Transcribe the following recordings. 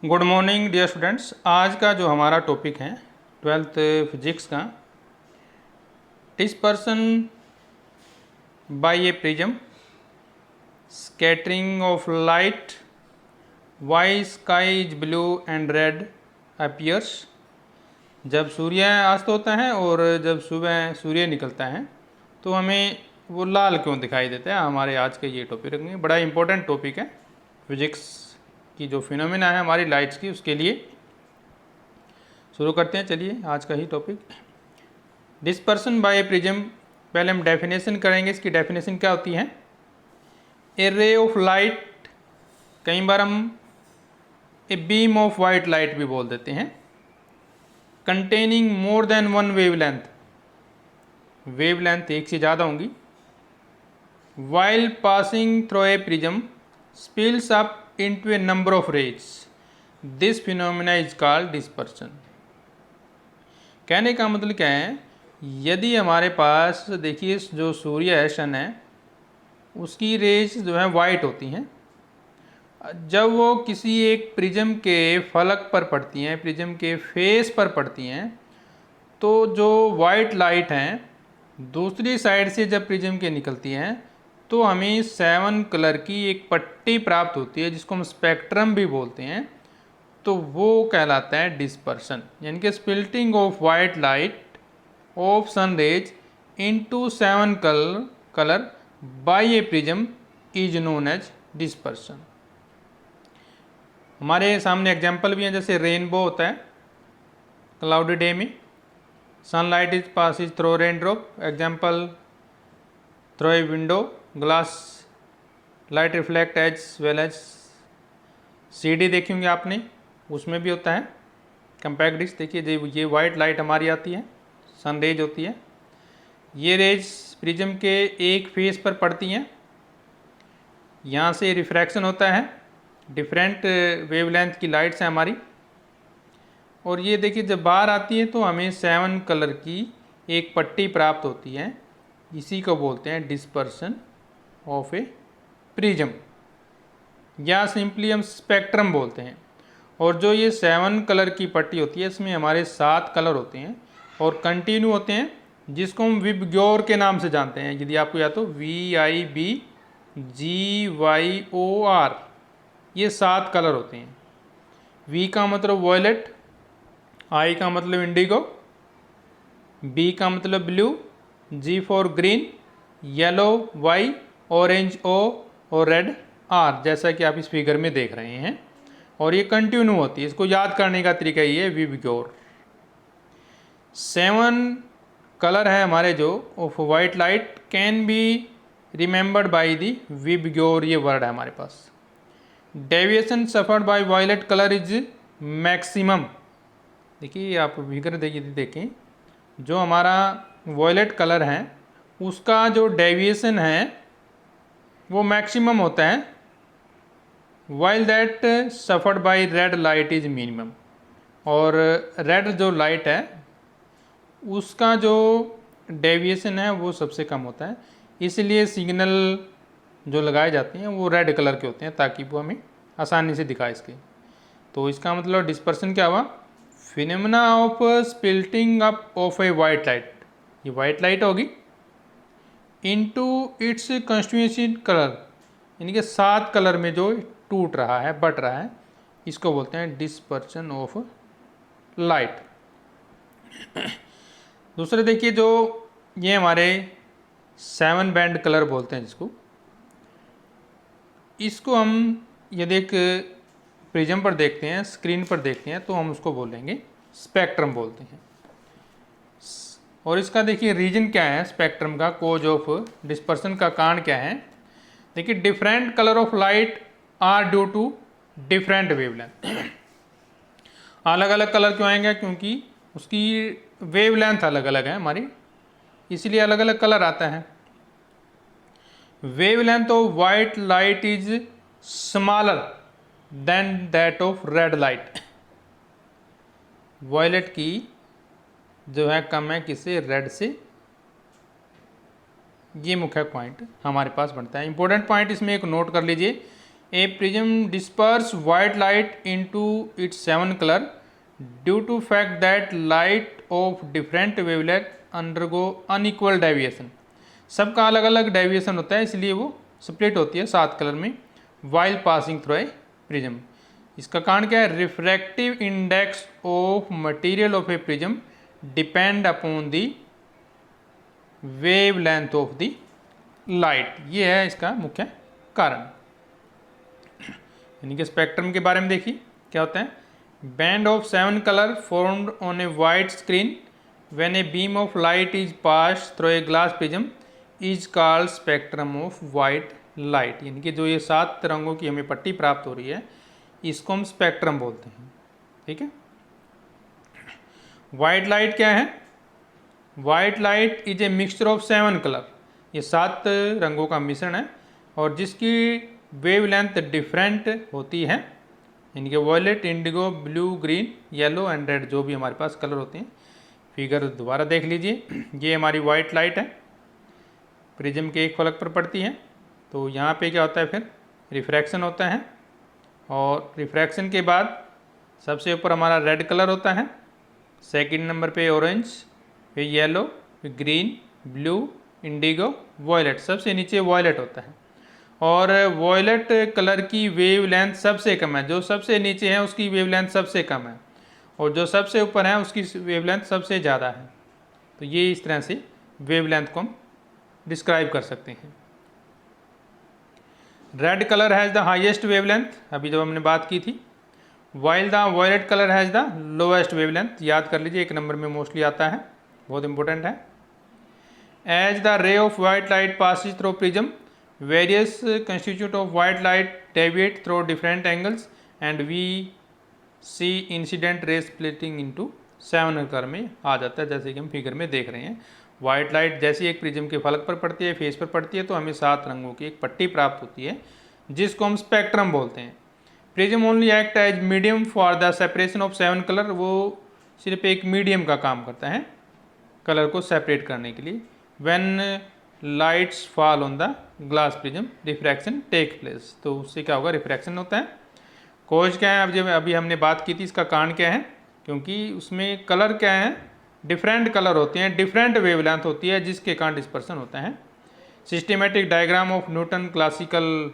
Good morning dear students. आज का जो हमारा टॉपिक है 12th फिजिक्स का, dispersion by a prism, scattering of light, why sky is blue and red appears. जब सूर्य अस्त होता है और जब सुबह सूर्य निकलता है तो हमें वो लाल क्यों दिखाई देता है, हमारे आज के ये टॉपिक रखेंगे। बड़ा इंपॉर्टेंट टॉपिक है फिजिक्स की, जो फिनोमेना है हमारी लाइट्स की, उसके लिए शुरू करते हैं। चलिए आज का ही topic, dispersion by a prism. पहले हम डेफिनेशन करेंगे, इसकी डेफिनेशन क्या होती है। ए रे ऑफ लाइट, कई बार हम a beam of white light भी बोल देते हैं, containing more than one wavelength, wavelength एक से ज़्यादा होंगी, while passing through a prism spills up into a number of rays, this phenomena is called dispersion. कहने का मतलब क्या है, यदि हमारे पास देखिए जो सूर्य है, सन है, उसकी रेज जो है वाइट होती हैं, जब वो किसी एक प्रिज्म के फलक पर पड़ती हैं, प्रिज्म के फेस पर पड़ती हैं, तो जो वाइट लाइट हैं दूसरी साइड से जब प्रिज्म के निकलती हैं तो हमें 7 कलर की एक पट्टी प्राप्त होती है, जिसको हम स्पेक्ट्रम भी बोलते हैं। तो वो कहलाता है डिस्पर्सन, यानी कि splitting of white light of sun rays into 7 colour by a prism is known as dispersion. हमारे सामने एग्जाम्पल भी हैं, जैसे रेनबो होता है क्लाउडी डे में, sunlight is passes through rain drop, example through a window glass light reflect as well as. CD देखी होंगे आपने, उसमें भी होता है कम्पैक्ट डिस्क। देखिए ये वाइट लाइट हमारी आती है, सन रेज होती है, ये रेज प्रिज्म के एक फेस पर पड़ती हैं, यहाँ से रिफ्रैक्शन होता है, डिफरेंट वेवलेंथ की लाइट्स हैं हमारी, और ये देखिए जब बाहर आती है तो हमें 7 कलर की एक पट्टी प्राप्त होती है, इसी को बोलते हैं डिस्पर्सन ऑफ ए प्रिज्म, या सिंपली हम स्पेक्ट्रम बोलते हैं। और जो ये 7 कलर की पट्टी होती है, इसमें हमारे 7 कलर होते हैं और कंटिन्यू होते हैं, जिसको हम विबग्योर के नाम से जानते हैं। यदि आपको याद हो, VIBGYOR, ये 7 कलर होते हैं। V का मतलब वॉयलेट, I का मतलब इंडिगो, B का मतलब blue, G for green, yellow Y, orange O और रेड R, जैसा कि आप इस फिगर में देख रहे हैं। और ये कंटिन्यू होती है, इसको याद करने का तरीका ये है विबग्योर। 7 कलर है हमारे जो off white light can be remembered by the VIBGYOR, ये वर्ड है हमारे पास। Deviation suffered by violet colour is maximum. देखिए आप फिगर देखें, जो हमारा वायलेट कलर है उसका जो डेविएशन है वो मैक्सिमम होता है, while that suffered by red light is minimum. और रेड जो लाइट है उसका जो डेविएशन है वो सबसे कम होता है, इसलिए सिग्नल जो लगाए जाते हैं वो रेड कलर के होते हैं, ताकि वो हमें आसानी से दिखाए इसके। तो इसका मतलब डिस्पर्सन क्या हुआ, phenomena of splitting up of A white light, ये वाइट लाइट होगी, इनटू इट्स कंस्टिट्यूएंट कलर, यानी कि 7 कलर में जो टूट रहा है, बट रहा है, इसको बोलते हैं डिस्पर्सन ऑफ लाइट। दूसरे देखिए, जो ये हमारे 7 बैंड कलर बोलते हैं जिसको, इसको हम यदि एक प्रिज्म पर देखते हैं, स्क्रीन पर देखते हैं, तो हम उसको बोलेंगे स्पेक्ट्रम बोलते हैं। और इसका देखिए रीजन क्या है स्पेक्ट्रम का, कोज ऑफ डिस्पर्सन का कारण क्या है। देखिए different colour of light are due to different wavelength. अलग अलग कलर क्यों आएंगे, क्योंकि उसकी वेवलेंथ अलग अलग है हमारी, इसलिए अलग अलग कलर आता है। Wavelength of white light is smaller than that of red light. Violet की जो है कम है किससे, रेड से। ये मुख्य पॉइंट हमारे पास बनता है। इंपॉर्टेंट पॉइंट इसमें एक नोट कर लीजिए, a prism disperse white light into its 7 colour due to fact that light of different wavelength undergo unequal deviation. सबका अलग अलग डेविएशन होता है, इसलिए वो स्प्लिट होती है 7 कलर में while passing through a prism. इसका कारण क्या है? Refractive index of material of A prism depend upon the wavelength of the light. ये है इसका मुख्य कारण। यानी कि स्पेक्ट्रम के बारे में देखिए क्या होता है। Band of 7 colour formed on A white screen when A beam of light is pass through a glass prism is called spectrum of white light. यानी कि जो ये 7 रंगों की हमें पट्टी प्राप्त हो रही है, इसको हम स्पेक्ट्रम बोलते हैं। ठीक है। वाइट लाइट क्या है? White light is a mixture of 7 colour. ये 7 रंगों का मिश्रण है और जिसकी वेवलेंथ डिफरेंट होती है। यानी कि violet, indigo, blue, green, yellow and red, जो भी हमारे पास कलर होते हैं। फिगर दोबारा देख लीजिए। ये हमारी वाइट लाइट है, प्रिज्म के एक फलक पर पड़ती है। तो यहाँ पे क्या होता है, फिर रिफ्रैक्शन होता है और रिफ्रैक्शन के बाद सबसे ऊपर हमारा रेड कलर होता है, सेकंड नंबर पे ऑरेंज, फिर येलो, फिर ग्रीन, ब्लू, इंडिगो, वॉयलेट, सबसे नीचे वॉयलेट होता है। और वॉयलेट कलर की वेवलेंथ सबसे कम है। जो सबसे नीचे है उसकी वेवलेंथ सबसे कम है और जो सबसे ऊपर है उसकी वेवलेंथ सबसे ज़्यादा है। तो ये इस तरह से वेवलेंथ को हम डिस्क्राइब कर सकते हैं। Red colour has the highest wavelength, अभी जब हमने बात की थी, while the violet colour has the lowest wavelength. याद कर लीजिए, एक नंबर में मोस्टली आता है, बहुत इंपॉर्टेंट है। As the ray of white light passes through prism various constitute of white light deviate through different angles and we see incident ray splitting into 7 colour में आ जाता है, जैसे कि हम फिगर में देख रहे हैं। वाइट लाइट जैसी एक प्रिज्म के फलक पर पड़ती है, फेस पर पड़ती है, तो हमें 7 रंगों की एक पट्टी प्राप्त होती है जिसको हम स्पेक्ट्रम बोलते हैं। Prism only act as medium for the separation of 7 colour. वो सिर्फ एक मीडियम का काम करता है कलर को सेपरेट करने के लिए। When lights fall on the glass prism refraction take place. तो उससे क्या होगा? रिफ्रैक्शन होता है। कॉज क्या है? अब जब अभी हमने बात की थी, इसका कारण क्या है? क्योंकि उसमें कलर क्या है? डिफरेंट कलर होते हैं, डिफरेंट वेवलेंथ होती है, जिसके कारण डिस्पर्सन होता है। Systematic diagram of Newton classical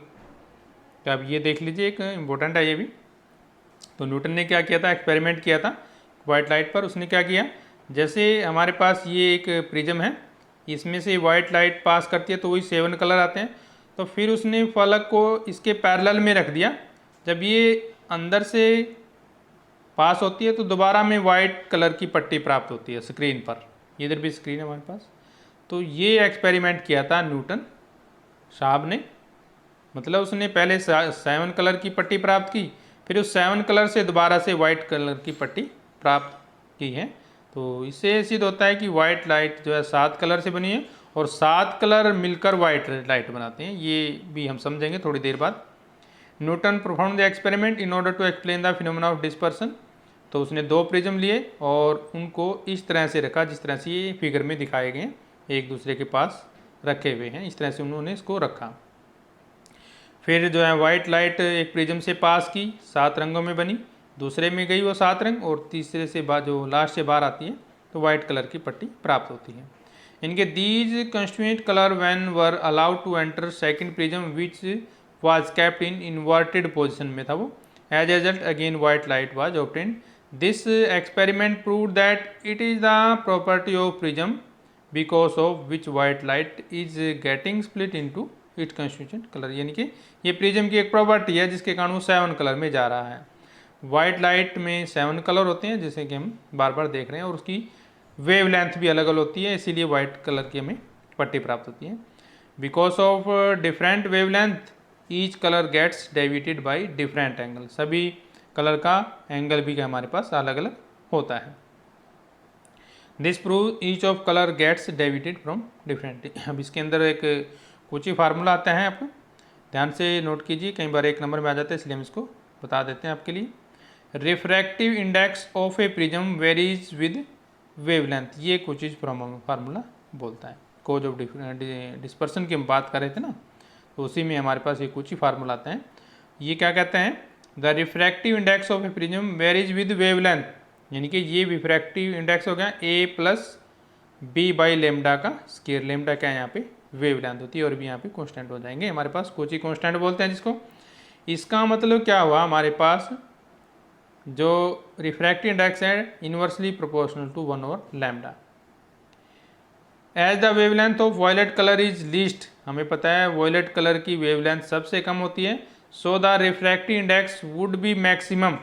का अब ये देख लीजिए, एक इम्पोर्टेंट है ये भी। तो न्यूटन ने क्या किया था? एक्सपेरिमेंट किया था वाइट लाइट पर। उसने क्या किया, जैसे हमारे पास ये एक प्रिज्म है, इसमें से वाइट लाइट पास करती है तो वही 7 कलर आते हैं। तो फिर उसने फलक को इसके पैरेलल में रख दिया। जब ये अंदर से पास होती है तो दोबारा में वाइट कलर की पट्टी प्राप्त होती है स्क्रीन पर। इधर भी स्क्रीन है हमारे पास। तो ये एक्सपेरिमेंट किया था न्यूटन साहब ने। मतलब उसने पहले 7 कलर की पट्टी प्राप्त की, फिर उस 7 कलर से दोबारा से वाइट कलर की पट्टी प्राप्त की है। तो इससे सिद्ध होता है कि वाइट लाइट जो है 7 कलर से बनी है और 7 कलर मिलकर वाइट लाइट बनाते हैं। ये भी हम समझेंगे थोड़ी देर बाद। Newton perform the experiment in order to explain the phenomena of dispersion. तो उसने 2 प्रिज्म लिए और उनको इस तरह से रखा जिस तरह से ये फिगर में दिखाए गए हैं, एक दूसरे के पास रखे हुए हैं। इस तरह से उन्होंने इसको रखा। फिर जो है वाइट लाइट एक प्रिज्म से पास की, 7 रंगों में बनी, दूसरे में गई वो 7 रंग, और तीसरे से जो लास्ट से बाहर आती है तो वाइट कलर की पट्टी प्राप्त होती है। इनके these constituent colour when were allowed to enter second prism which was kept in inverted position में था वो। As a result again white light was obtained. This experiment proved that it is the property of prism because of which white light is getting split into it constituent colour. यानी कि ये prism की एक property है जिसके कारण वो 7 colour में जा रहा है। वाइट लाइट में 7 कलर होते हैं जैसे कि हम बार बार देख रहे हैं, और उसकी वेवलेंथ भी अलग अलग होती है, इसीलिए वाइट कलर की हमें पट्टी प्राप्त होती है। Because of different wavelength each colour gets deviated by different angle. सभी कलर का एंगल भी हमारे पास अलग अलग होता है। This prove each of colour gets deviated from different. अब इसके अंदर एक कुछ ही फार्मूला आता है, आपको ध्यान से नोट कीजिए, कई बार एक नंबर में आ जाता है, इसलिए हम इसको बता देते हैं आपके लिए। Refractive index of A prism varies with wavelength. ये कुछ ही फार्मूला बोलता है। कोज ऑफ डिस्पर्सन की हम बात कर रहे थे ना, तो उसी में हमारे पास ये कुछ ही फार्मूला आते हैं। ये क्या कहते हैं, the refractive index of A prism varies with wavelength, यानी कि ये रिफ्रैक्टिव इंडेक्स हो गया ए प्लस बी बाई लेमडा का स्केयर। लेमडा क्या है यहाँ पे वेवलेंथ होती है, और भी यहाँ पे कांस्टेंट हो जाएंगे हमारे पास, कोची कांस्टेंट बोलते हैं जिसको। इसका मतलब क्या हुआ, हमारे पास जो रिफ्रैक्टिव इंडेक्स है inversely proportional to 1/λ। As the wavelength of violet colour is least, हमें पता है वॉयलेट कलर की वेवलेंथ सबसे कम होती है, so the refractive index would be maximum,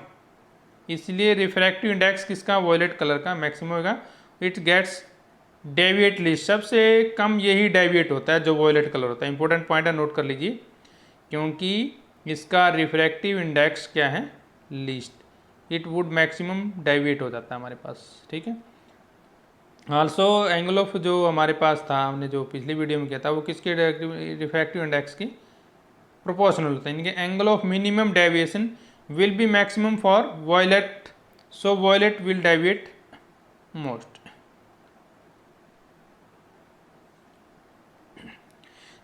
इसलिए रिफ्रैक्टिव इंडेक्स किसका, वॉयलेट कलर का मैक्सिमम होगा। इट गेट्स डेविएट लीस्ट, सबसे कम यही डेविएट होता है जो वॉयलेट कलर होता है। इंपॉर्टेंट पॉइंट है, नोट कर लीजिए, क्योंकि इसका रिफ्रैक्टिव इंडेक्स क्या है, least, it would maximum deviate हो जाता है हमारे पास, ठीक है। आल्सो एंगल ऑफ जो हमारे पास था, हमने जो पिछली वीडियो में किया था, वो किसके रिफ्रैक्टिव इंडेक्स की प्रोपोर्शनल होता है, यानी कि angle of minimum deviation will be maximum for violet, so violet will deviate most.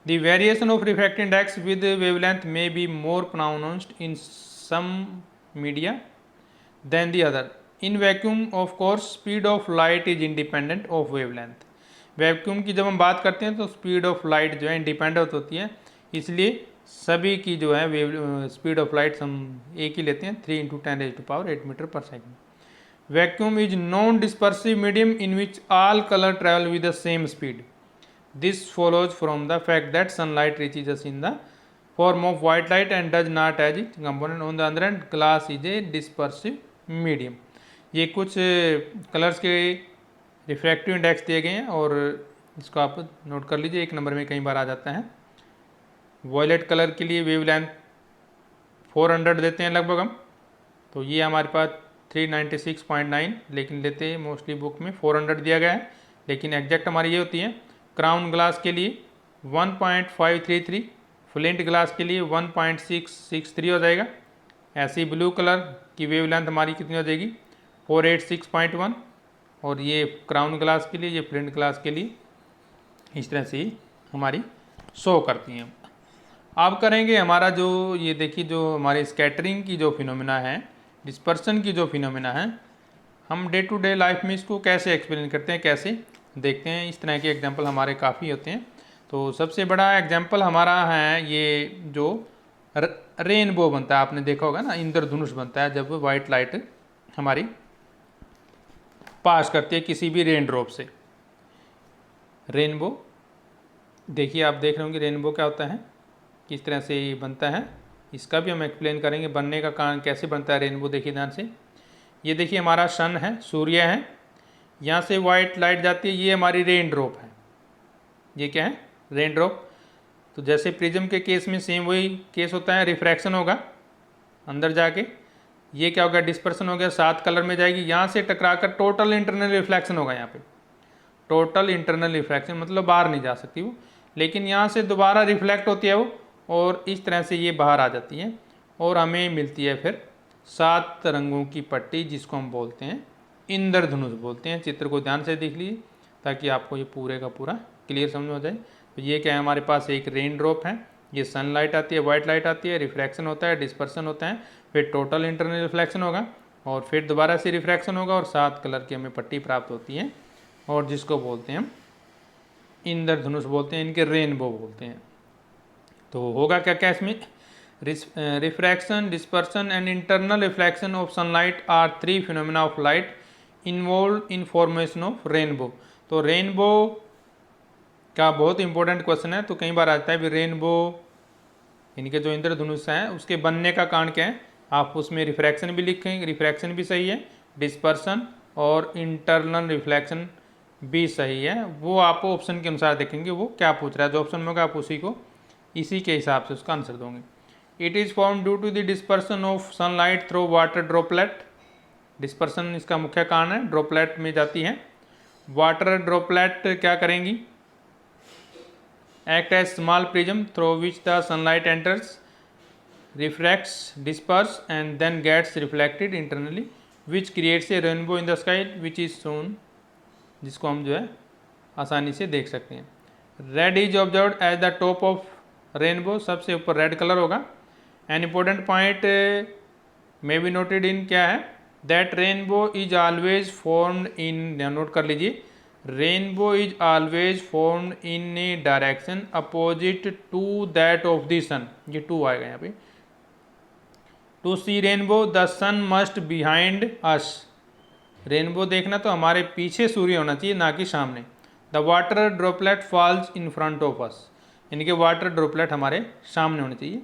The variation of refractive index with wavelength may be more pronounced in some media than the other. In vacuum, of course, speed of light is independent of wavelength. Vacuum की जब हम बात करते हैं तो speed of light जो है independent होती है, इसलिए सभी की जो है स्पीड ऑफ लाइट हम एक ही लेते हैं, 3 × 10⁻⁸ मीटर पर second. Vacuum is non dispersive medium in which all colour travel with the same speed. This follows from the fact that sunlight reaches us in the form of white light and does not as its component. On the other hand, glass is a dispersive medium. ये कुछ colours के refractive index दिए गए हैं और इसको आप note कर लीजिए, एक नंबर में कई बार आ जाता है। वॉयलेट कलर के लिए वेवलेंथ 400 देते हैं लगभग हम, तो ये हमारे पास 396.9, लेकिन लेते हैं मोस्टली बुक में 400 दिया गया है, लेकिन एग्जैक्ट हमारी ये होती है। क्राउन ग्लास के लिए 1.533, फ्लिंट ग्लास के लिए 1.663 हो जाएगा। ऐसी ब्लू कलर की वेवलेंथ हमारी कितनी हो जाएगी, 486.1, और ये क्राउन ग्लास के लिए, ये फ्लिंट ग्लास के लिए इस तरह से हमारी शो करती हैं। अब करेंगे हमारा जो ये देखिए, जो हमारी स्कैटरिंग की जो फिनोमिना है, डिस्पर्सन की जो फिनोमिना है, हम डे टू डे लाइफ में इसको कैसे एक्सप्लेन करते हैं, कैसे देखते हैं। इस तरह के एग्जाम्पल हमारे काफ़ी होते हैं। तो सबसे बड़ा एग्जाम्पल हमारा है ये जो रेनबो बनता है, आपने देखा होगा ना, इंद्रधनुष बनता है जब वाइट लाइट हमारी पास करती है किसी भी रेन ड्रॉप से। रेनबो देखिए, आप देख रहे होंगे रेनबो क्या होता है, किस तरह से ये बनता है, इसका भी हम एक्सप्लेन करेंगे बनने का कारण कैसे बनता है रेनबो। देखिए ध्यान से, ये देखिए हमारा सन है, सूर्य है, यहाँ से वाइट लाइट जाती है, ये हमारी रेन ड्रॉप है। ये क्या है, रेन ड्रॉप। तो जैसे प्रिज्म के केस में सेम वही केस होता है, रिफ्रैक्शन होगा अंदर जाके, ये क्या होगा, डिस्पर्सन हो गया, 7 कलर में जाएगी, यहाँ से टकराकर टोटल इंटरनल रिफ्लेक्शन होगा। यहाँ पे टोटल इंटरनल रिफ्लेक्शन मतलब बाहर नहीं जा सकती वो, लेकिन यहाँ से दोबारा रिफ्लेक्ट होती है वो, और इस तरह से ये बाहर आ जाती है और हमें मिलती है फिर 7 रंगों की पट्टी, जिसको हम बोलते हैं इंद्रधनुष बोलते हैं। चित्र को ध्यान से देख लीजिए ताकि आपको ये पूरे का पूरा क्लियर समझ हो जाए। तो ये क्या है, हमारे पास एक रेन ड्रॉप है, ये सनलाइट आती है, वाइट लाइट आती है, रिफ्रैक्शन होता है, डिस्पर्सन होता है, फिर टोटल इंटरनल रिफ्लेक्शन होगा, और फिर दोबारा से रिफ्रैक्शन होगा, और 7 कलर की हमें पट्टी प्राप्त होती है, और जिसको बोलते हैं हम इंद्रधनुष बोलते हैं, इनके रेनबो बोलते हैं। तो होगा क्या क्या इसमें, refraction, dispersion and internal reflection of sunlight are 3 phenomena of light involve in formation of rainbow. तो रेनबो का बहुत इंपॉर्टेंट क्वेश्चन है, तो कई बार आता है भी रेनबो इनके जो इंद्रधनुष हैं उसके बनने का कारण क्या है, आप उसमें रिफ्रैक्शन भी लिखेंगे, रिफ्रैक्शन भी सही है, डिस्पर्सन और इंटरनल रिफ्लेक्शन भी सही है, वो आप ऑप्शन के अनुसार देखेंगे वो क्या पूछ रहा है, जो ऑप्शन में होगा आप उसी को इसी के हिसाब से उसका आंसर दोगे। It is form due to the dispersion of sunlight through water droplet. Dispersion इसका मुख्य कारण है, ड्रॉपलेट में जाती है। वाटर ड्रॉपलेट क्या करेंगी, act as small prism through which the sunlight enters, refracts, disperse and then gets reflected internally which creates a rainbow in the sky which is seen, जिसको हम जो है आसानी से देख सकते हैं। Red is observed as the top of rainbow, सबसे ऊपर रेड कलर होगा, an important point may be noted in क्या है, that rainbow is always formed in, note कर लीजिए, rainbow is always formed in a direction opposite to that of the sun, ये to आएगा यहाँ पे। To see rainbow the sun must behind us, rainbow देखना तो हमारे पीछे सूर्य होना चाहिए, ना कि सामने। The water droplet falls in front of us, यानी कि वाटर ड्रॉपलेट हमारे सामने होने चाहिए।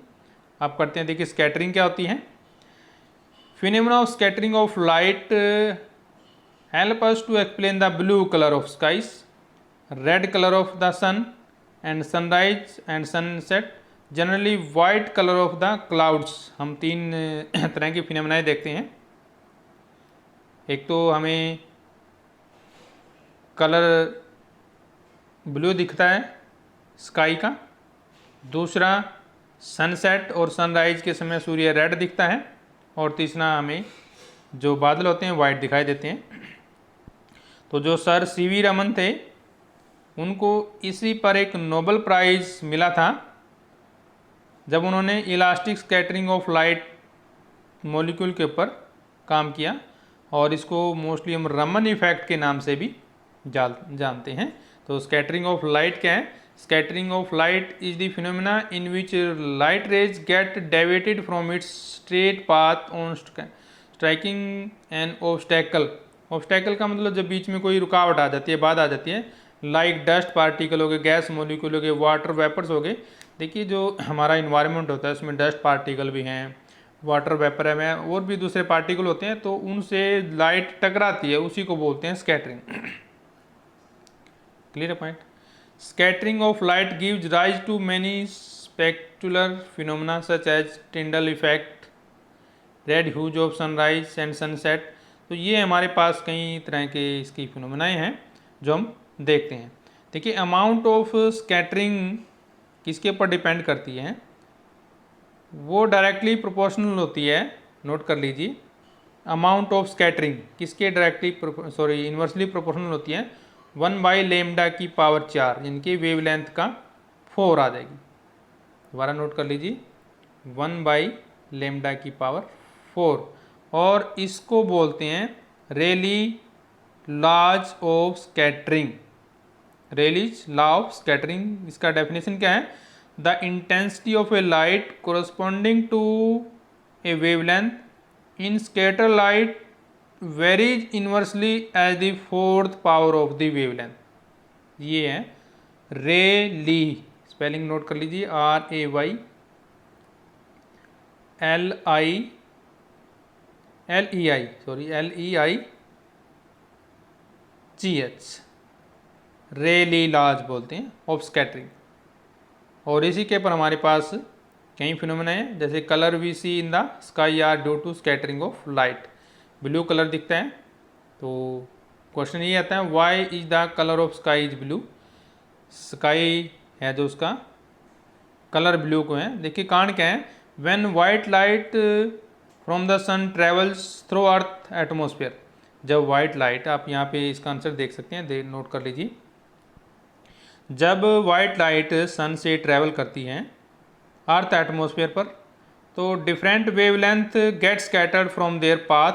आप करते हैं, देखिए स्कैटरिंग क्या होती है। Phenomena of scattering of light help us to explain the blue colour of skies, red colour of the sun and sunrise and sunset, generally white colour of the clouds. हम तीन तरह की फिनोमेना देखते हैं। एक तो हमें कलर ब्लू दिखता है स्काई का, दूसरा सनसेट और सनराइज के समय सूर्य रेड दिखता है, और तीसरा हमें जो बादल होते हैं वाइट दिखाई देते हैं। तो जो सर सीवी रमन थे उनको इसी पर एक नोबेल प्राइज़ मिला था जब उन्होंने elastic scattering of light molecule के ऊपर काम किया, और इसको मोस्टली हम रमन इफेक्ट के नाम से भी जानते हैं। तो स्कैटरिंग ऑफ लाइट क्या है, scattering of light is the phenomena in which light rays get deviated from its straight path on striking an obstacle. Obstacle का मतलब जब बीच में कोई रुकावट आ जाती है, बाधा आ जाती है, लाइक डस्ट पार्टिकल हो गए, गैस मॉलिक्यूल हो गए, वाटर वेपर्स हो गए। देखिए जो हमारा इन्वायरमेंट होता है उसमें डस्ट पार्टिकल भी हैं, वाटर वेपर है, और भी दूसरे पार्टिकल होते हैं, तो उनसे लाइट टकराती है, उसी को बोलते हैं scattering. Clear point. Scattering of light gives rise to many spectacular phenomena such as Tyndall effect, red hues of sunrise and sunset. तो ये हमारे पास कई तरह के इसकी फिनोमेनाएं हैं जो हम देखते हैं। देखिए अमाउंट ऑफ स्कैटरिंग किसके ऊपर डिपेंड करती है, वो डायरेक्टली प्रोपोर्शनल होती है, नोट कर लीजिए। अमाउंट ऑफ स्कैटरिंग किसके डायरेक्टली इन्वर्सली प्रोपोर्शनल होती है, 1/λ की पावर 4, इनकी वेवलेंथ का 4 आ जाएगी। दोबारा नोट कर लीजिए, 1/λ की पावर 4, और इसको बोलते हैं Rayleigh laws of scattering. Rayleigh's law of scattering, इसका डेफिनेशन क्या है, the intensity of a light corresponding to a wavelength in scatter light varies inversely as the fourth power of the wavelength. ये है रेली, spelling note कर लीजिए, RAYLEIGH, रेली laws बोलते हैं of scattering. और इसी के पर हमारे पास कई फिनोमेना हैं, जैसे colour we see in the sky are due to scattering of light, blue colour दिखता है। तो क्वेश्चन ये आता है, why is the colour of sky is blue, sky है जो उसका कलर ब्लू को है। देखिए कारण क्या है, when white light from the sun travels through earth atmosphere, जब वाइट लाइट, आप यहाँ पे इसका आंसर देख सकते हैं, नोट कर लीजिए, जब वाइट लाइट सन से ट्रैवल करती हैं अर्थ एटमॉस्फेयर पर, तो different wavelength get scattered from their path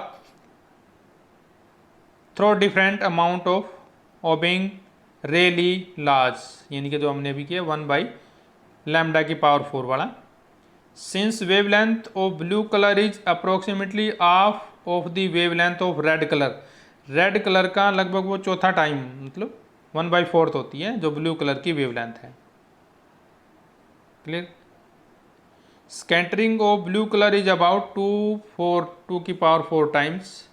through different amount of obeying Rayleigh laws, यानी कि जो हमने अभी किया 1/λ की पावर 4 वाला। Since wavelength of blue colour is approximately half of the wavelength of red colour, red colour का लगभग वो चौथा टाइम, मतलब 1/4 होती है जो ब्लू कलर की वेवलेंथ है। Clear. Scattering of blue colour is about 2 की पावर 4 टाइम्स,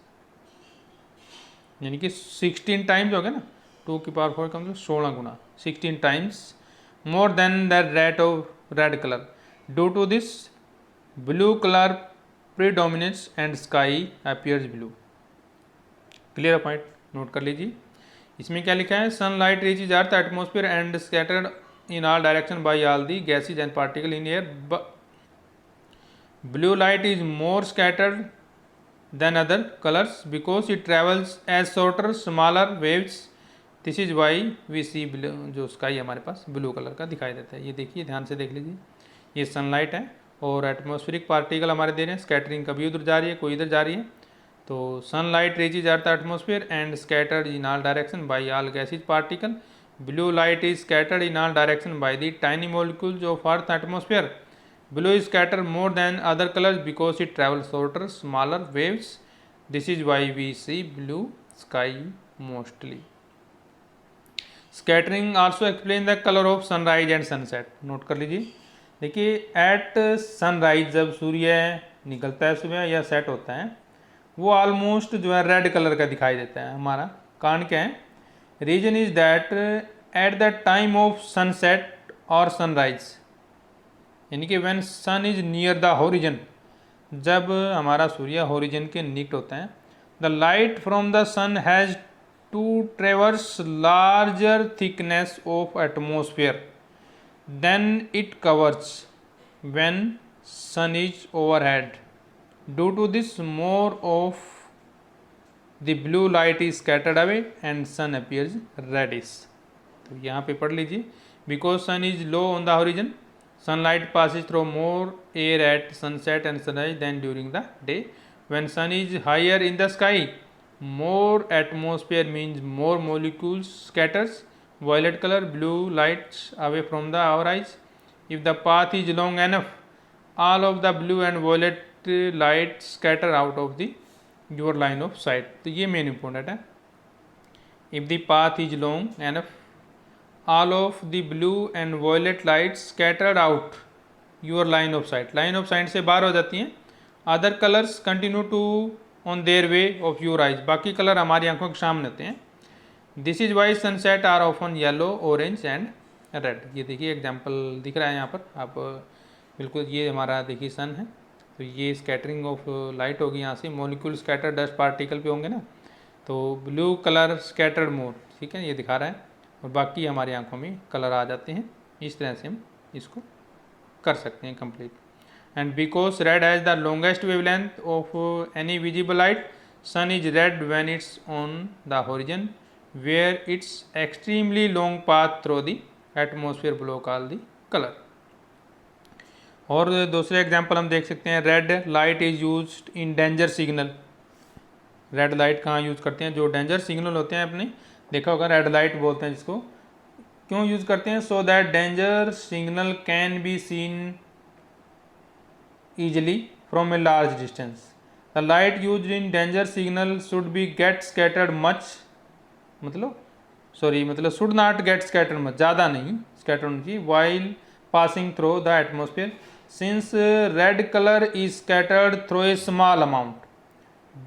यानी कि 16 टाइम्स हो गया ना, 2 की पावर 4 का मतलब 16 गुना, 16 times more than the rate of red colour. Due to this blue colour predominance and sky appears blue. Clear point, note कर लीजिए। इसमें क्या लिखा है, sunlight reaches earth atmosphere and scattered in all direction by all the gases and particle in air. Blue light is more scattered than other colours because it travels as shorter smaller waves, this is why we C blue, जो sky हमारे पास blue colour का दिखाई देता है। ये देखिए ध्यान से देख लीजिए, ये सनलाइट है और एटमॉस्फेरिक पार्टिकल हमारे दे रहे हैं, स्कैटरिंग कभी उधर जा रही है कोई इधर जा रही है। तो sunlight reaches earth atmosphere and scattered in all direction by all gases particle. Blue light is scattered in all direction by the tiny molecules of earth atmosphere. Blue is scattered more than other colors because it travels shorter, smaller waves. This is why we see blue sky mostly. Scattering also explain the color of sunrise and sunset. Note कर लीजिए। देखिए eight sunrise जब सूर्य निकलता है सुबह या set होता है वो ऑलमोस्ट जो है रेड कलर का दिखाई देता है हमारा। कारण क्या है? Reason is that at the time of sunset और सनराइज, यानी कि when sun is near the horizon, जब हमारा सूर्य होरिजन के निकट होता है, the light from the sun has to traverse larger thickness of atmosphere than it covers when sun is overhead. Due to this more of the blue light is scattered away and sun appears reddish. तो यहाँ पे पढ़ लीजिए, because sun is low on the horizon, sunlight passes through more air at sunset and sunrise than during the day. When sun is higher in the sky, more atmosphere means more molecules scatters violet color blue lights away from the our eyes. If the path is long enough, all of the blue and violet lights scatter out of the your line of sight. तो ये main important है। If the path is long enough, all of the blue and violet lights scattered out your line of sight. line of sight से बाहर हो जाती हैं। other colors continue to on their way of your eyes. बाकी colour हमारी आंखों के सामने होते हैं। this is why sunset are often yellow, orange and red. ये देखिए एग्जाम्पल दिख रहा है यहाँ पर, आप बिल्कुल ये हमारा देखिए सन है, तो ये स्कैटरिंग ऑफ लाइट होगी यहाँ से, मॉलिक्यूल स्कैटर डस्ट पार्टिकल पे होंगे ना, तो ब्लू कलर स्कैटर्ड मोर, ठीक है, ये दिखा रहा है, और बाकी हमारी आंखों में कलर आ जाते हैं। इस तरह से हम इसको कर सकते हैं complete. And because red has the longest wavelength of any visible light, sun is red when it's on the horizon where it's extremely long path through the atmosphere block all the colour. और दूसरे example हम देख सकते हैं, red light is used in danger signal. Red light कहाँ use करते हैं? जो डेंजर सिग्नल होते हैं अपने, देखा होगा रेड लाइट बोलते हैं जिसको, क्यों यूज़ करते हैं? So that danger signal can be seen easily from a large distance. The light use in danger signal should be get scattered much, मतलब should not get scattered much, ज़्यादा नहीं scatter होनी चाहिए, while passing through the atmosphere, since red colour is scattered through a small amount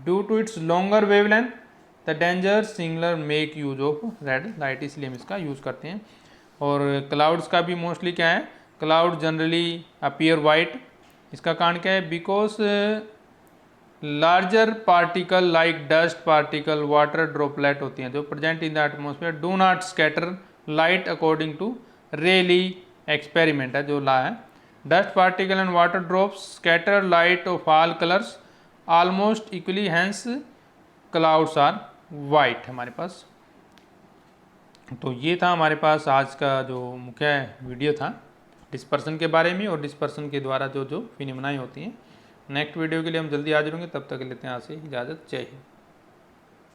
due to its longer wavelength the danger signal make use of red light, इसलिए हम इसका use करते हैं। और क्लाउड्स का भी मोस्टली क्या है, क्लाउड जनरली अपीयर वाइट। इसका कारण क्या है? Because larger particle like dust particle water droplet होती हैं जो present in the atmosphere do not scatter light according to Rayleigh experiment है जो ला है। Dust particle and water drops scatter light of all colours almost equally, hence clouds are white हमारे पास। तो ये था हमारे पास आज का जो मुख्य वीडियो था डिस्पर्सन के बारे में और डिस्पर्सन के द्वारा जो फिनोमेना होती हैं। नेक्स्ट वीडियो के लिए हम जल्दी हाजिर होंगे, तब तक लेते हैं यहाँ से इजाज़त। जय हिंद।